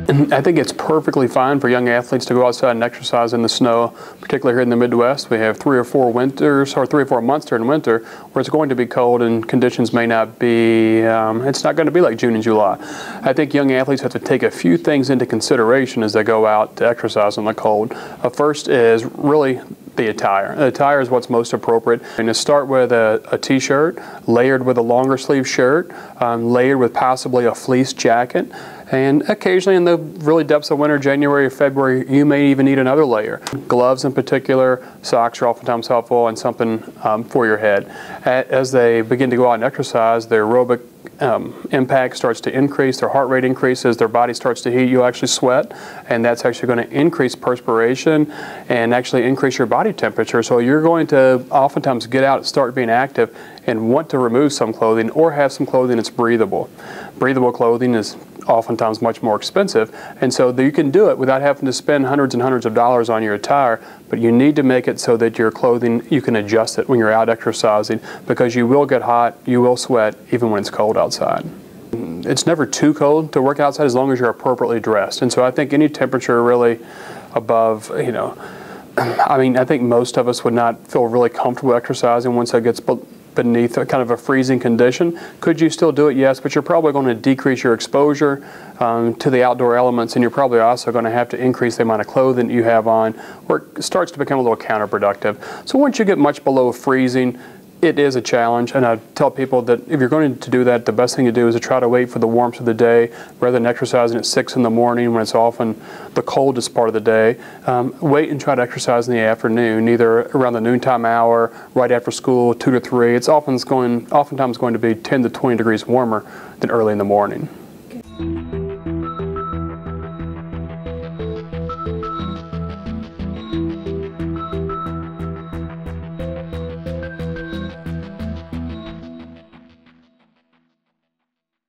I think it's perfectly fine for young athletes to go outside and exercise in the snow, particularly here in the Midwest. We have 3 or 4 winters, or 3 or 4 months during winter, where it's going to be cold and conditions may not be, it's not going to be like June and July. I think young athletes have to take a few things into consideration as they go out to exercise in the cold. First is really the attire. The attire is what's most appropriate. And to start with a t-shirt, layered with a longer sleeve shirt, layered with possibly a fleece jacket, and occasionally in the really depths of winter, January or February, you may even need another layer. Gloves in particular, socks are oftentimes helpful, and something for your head. As they begin to go out and exercise, their aerobic impact starts to increase, their heart rate increases, their body starts to heat, you actually sweat, and that's actually going to increase perspiration and actually increase your body temperature. So you're going to oftentimes get out, start being active, and want to remove some clothing or have some clothing that's breathable. Breathable clothing is oftentimes much more expensive, and so you can do it without having to spend hundreds and hundreds of dollars on your attire, but you need to make it so that your clothing, you can adjust it when you're out exercising, because you will get hot, you will sweat, even when it's cold outside. It's never too cold to work outside as long as you're appropriately dressed, and so I think any temperature really above, I think most of us would not feel really comfortable exercising once it gets beneath a kind of a freezing condition. Could you still do it? Yes, but you're probably going to decrease your exposure to the outdoor elements, and you're probably also going to have to increase the amount of clothing that you have on, where it starts to become a little counterproductive. So once you get much below freezing, it is a challenge, and I tell people that if you're going to do that, the best thing to do is to try to wait for the warmth of the day rather than exercising at 6 in the morning when it's often the coldest part of the day. Wait and try to exercise in the afternoon, either around the noontime hour, right after school, 2 to 3. It's oftentimes going to be 10 to 20 degrees warmer than early in the morning.